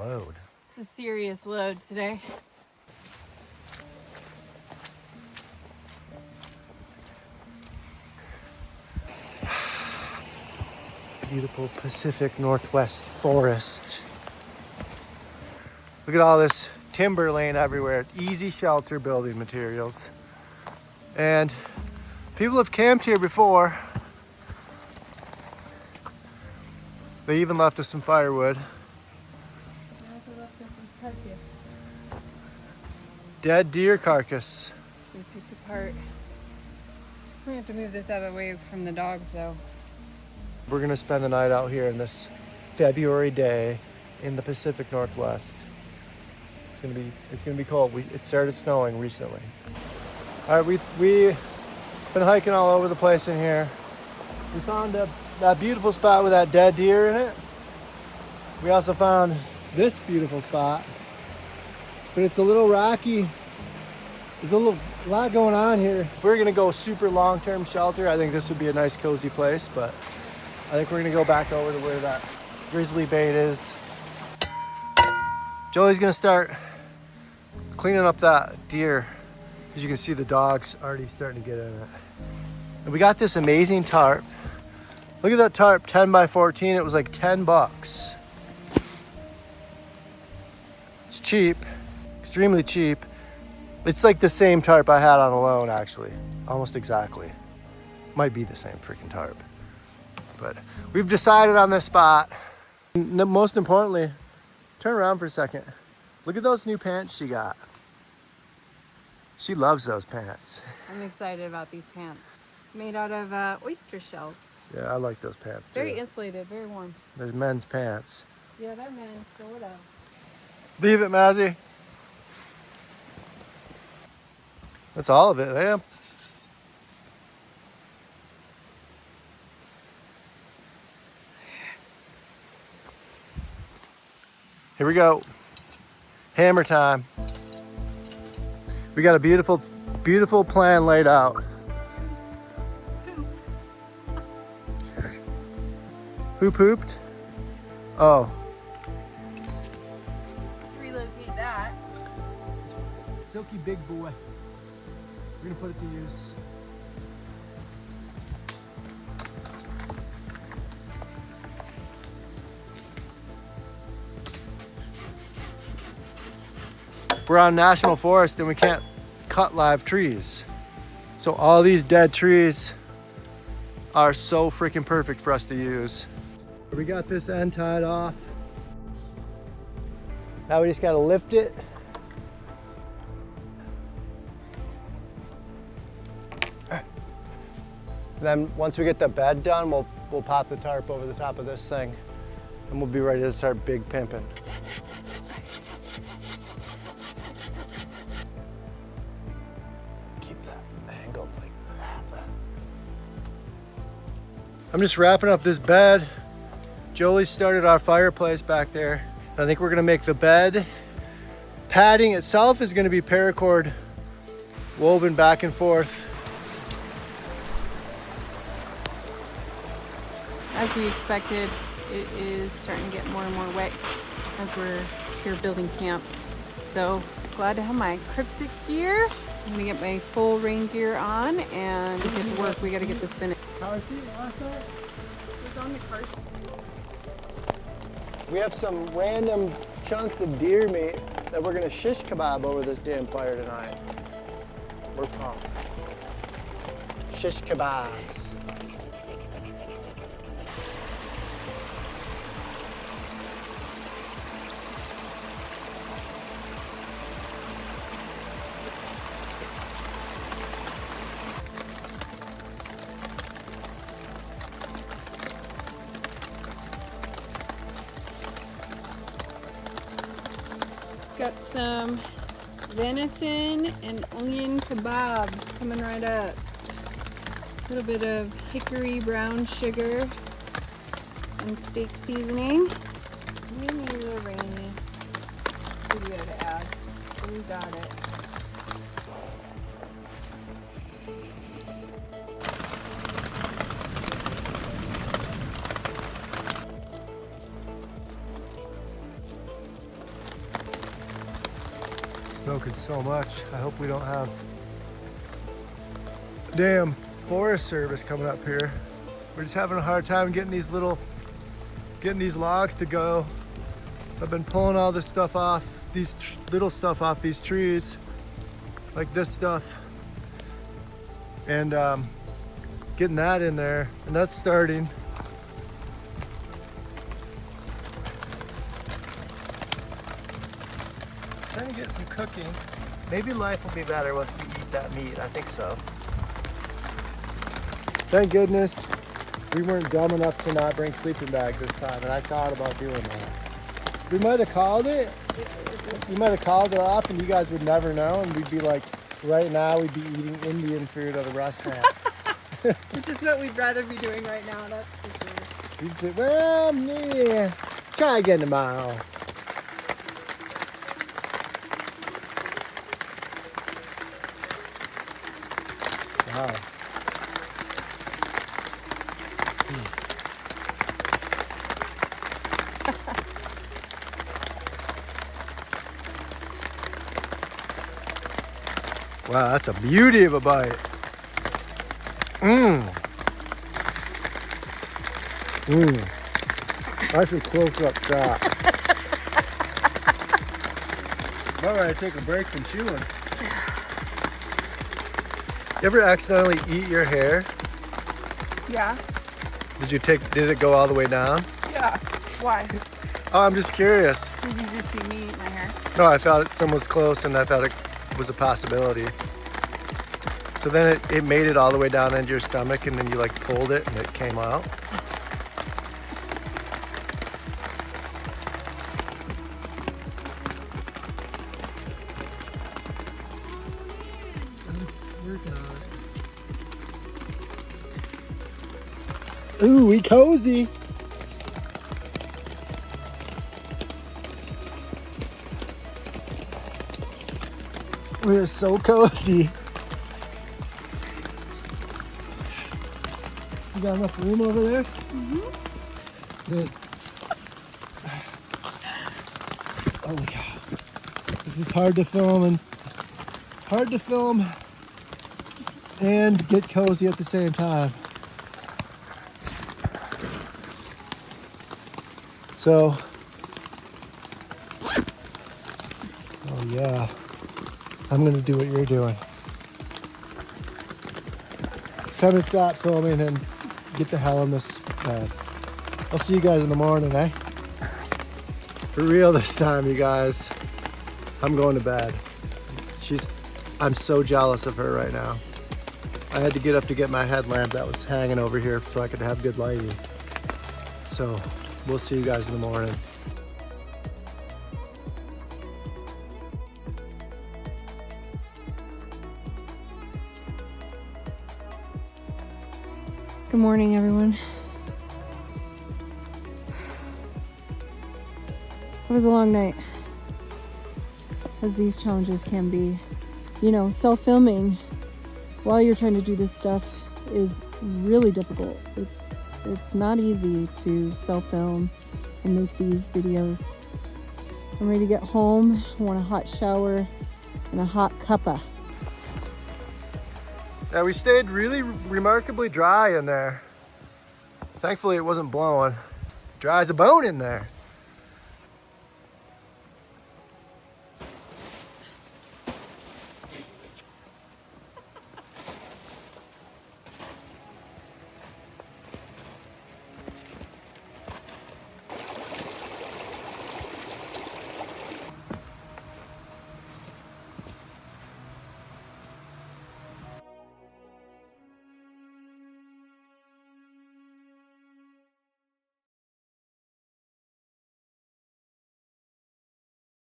load. It's a serious load today. Beautiful Pacific Northwest forest. Look at all this timber laying everywhere. Easy shelter building materials. And people have camped here before. They even left us some firewood. Dead deer carcass. We picked apart. We have to move this out of the way from the dogs though. We're gonna spend the night out here in this February day in the Pacific Northwest. It's gonna be cold. It started snowing recently. All right, we've been hiking all over the place in here. We found that beautiful spot with that dead deer in it. We also found this beautiful spot, but it's a little rocky. There's a lot going on here. If we're gonna go super long-term shelter, I think this would be a nice cozy place, but I think we're gonna go back over to where that grizzly bait is. Jolie's gonna start cleaning up that deer. As you can see, the dog's already starting to get in it. And we got this amazing tarp. Look at that tarp, 10 by 14. It was like 10 bucks. It's cheap, extremely cheap. It's like the same tarp I had on Alone, actually. Almost exactly. Might be the same freaking tarp. But we've decided on this spot. Most importantly, turn around for a second. Look at those new pants she got. She loves those pants. I'm excited about these pants. Made out of oyster shells. Yeah, I like those pants too. Very insulated, very warm. There's men's pants. Yeah, they're men, so what else? Leave it, Mazzy. That's all of it, yeah. Here we go. Hammer time. We got a beautiful, beautiful plan laid out. Who pooped? Oh. Let's relocate that. Silky big boy. We're gonna put it to use. We're on national forest and we can't cut live trees. So all these dead trees are so freaking perfect for us to use. We got this end tied off. Now we just gotta lift it. Then once we get the bed done, we'll pop the tarp over the top of this thing and we'll be ready to start big pimping. Keep that angled like that. I'm just wrapping up this bed. Jolie started our fireplace back there. I think we're gonna make the bed. Padding itself is gonna be paracord woven back and forth. As we expected, it is starting to get more and more wet as we're here building camp. So glad to have my cryptic gear. I'm gonna get my full rain gear on and get to work. We gotta get this finished. Car seat last night? It was on the car seat. We have some random chunks of deer meat that we're gonna shish kebab over this damn fire tonight. We're pumped. Shish kebabs. Got some venison and onion kabobs coming right up. A little bit of hickory brown sugar and steak seasoning. Maybe a little rainy. What do we got to add? We got it. smoking so much. I hope we don't have damn Forest Service coming up here. We're just having a hard time getting these logs to go. I've been pulling all this stuff off, these little stuff off these trees, like this stuff, and getting that in there, and that's starting. Trying to get some cooking. Maybe life will be better once we eat that meat. I think so. Thank goodness we weren't dumb enough to not bring sleeping bags this time, and I thought about doing that. We might have called it. You might have called it off, and you guys would never know, and we'd be like, right now we'd be eating Indian food at a restaurant. Which is what we'd rather be doing right now, that's for sure. You'd say, well, yeah, try again tomorrow. Wow. Wow, that's a beauty of a bite. That's a close-up shot. All right, take a break from chewing. You ever accidentally eat your hair? Yeah. Did it go all the way down? Yeah. Why? Oh, I'm just curious. Did you just see me eat my hair? No, I thought someone was close and I thought it was a possibility. So then it made it all the way down into your stomach and then you like pulled it and it came out. Ooh, we cozy. We're so cozy. You got enough room over there? Mm-hmm. Good. Oh yeah. This is hard to film and get cozy at the same time. So, oh yeah, I'm gonna do what you're doing. It's time to stop filming and get the hell in this bed. I'll see you guys in the morning, eh? For real this time, you guys. I'm going to bed. I'm so jealous of her right now. I had to get up to get my headlamp that was hanging over here so I could have good lighting. So, we'll see you guys in the morning. Good morning, everyone. It was a long night, as these challenges can be. You know, self-filming while you're trying to do this stuff is really difficult. It's not easy to self-film and make these videos. I'm ready to get home. I want a hot shower and a hot cuppa. Yeah, we stayed really remarkably dry in there. Thankfully it wasn't blowing. Dry as a bone in there.